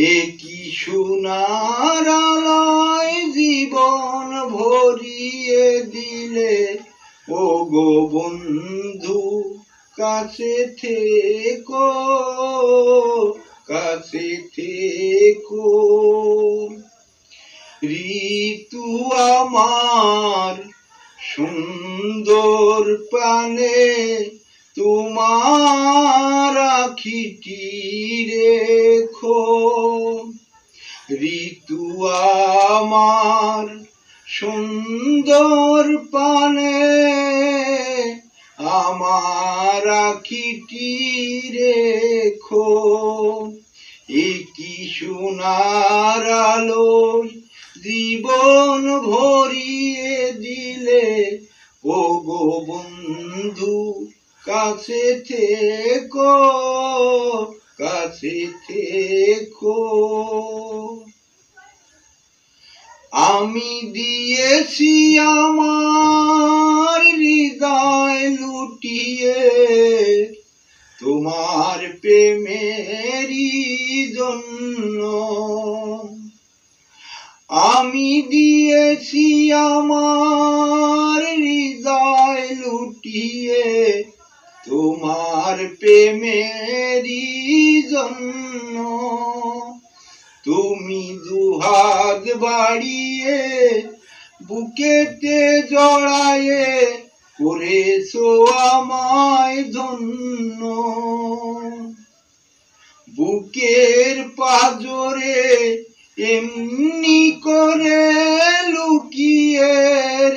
একই সোনার আলোয় জীবন ভরিয়ে দিলে ও গো বন্ধু কাছে থেকো কাছে থেকো। ঋতু আমার সুন্দর প্রাণে তোমার আখিটি রেখো। ঋতু আমার সুন্দর প্রাণে আমার আখিটি রেখো। একই সোনার আলোয় জীবন ভরিয়ে দিলে ও গো বন্ধু কাছে থেকো কাছে থেকো। আমি দিয়েছি আমার হৃদয় লুটিয়ে তোমার প্রেমেরই জন্য। আমি দিয়েছি আমার হৃদয় লুটিয়ে তোমার প্রেমেরই জন্য। তুমি দুহাত বাড়িয়ে বুকেতে জড়ায়ে করেছো আমায় ধন্য। বুকের পাজরে এমনি করে লুকিয়ে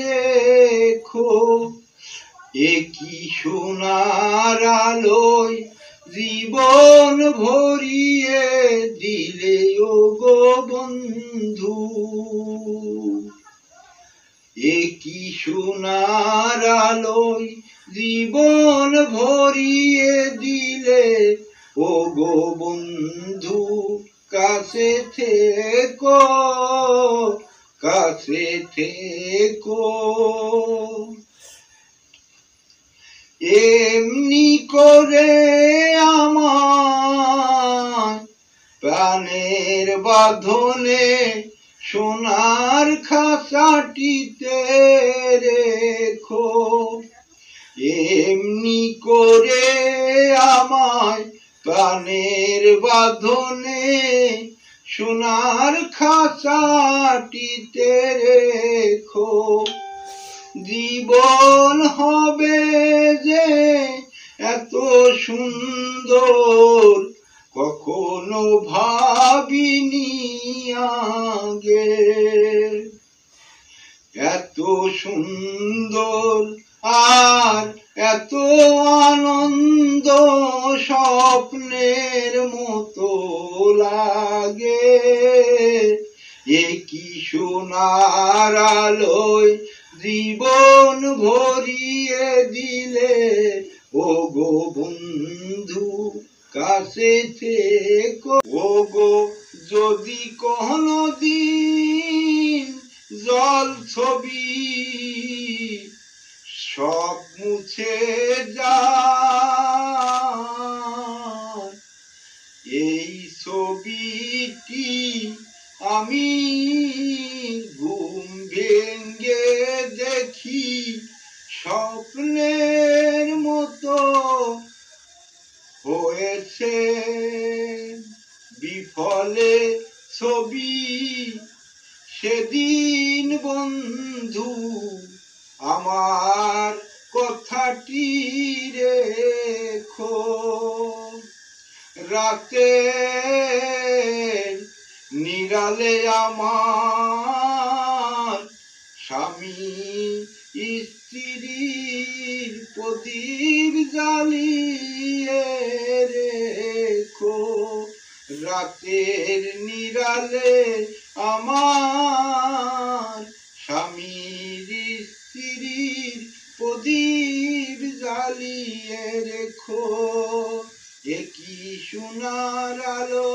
রেখো। একই সোনার আলোয় জীবন ভরিয়ে দিলে ও গো বন্ধু। একই সোনার আলোয় জীবন ভরিয়ে দিলে ও গো বন্ধু কাছে থেকো কাছে থেকো। এমনি করে আমার প্রাণের বাঁধনে সোনার খাঁচাটিতে রেখো। এমনি করে আমায় প্রাণের বাঁধনে সোনার খাঁচাটিতে রেখো। জীবন হবে যে এত সুন্দর কখনো ভাবিনি আগে। এত সুন্দর আর এত আনন্দ স্বপ্নের মতো লাগে। একই সোনার আলোয় জীবন ভরিয়ে দিলে ও গো বন্ধু কাছে থেকো। ও গো যদি কোনো দিন জল ছবি সব মুছে যায়, এই ছবিটি আমি ঘুম ভেঙ্গে দেখি স্বপ্নের মতো হয়েছে। বিফলে ছবি সেদিন বন্ধু আমার কথাটি রেখো। রাতের নিরালে আমার স্বামী স্ত্রীর প্রদীপ জ্বালিয়ে রেখো। রাতের নিরালে আমার স্বামীর স্ত্রীর প্রদীপ জ্বালিয়ে রেখো। একই সোনার আলো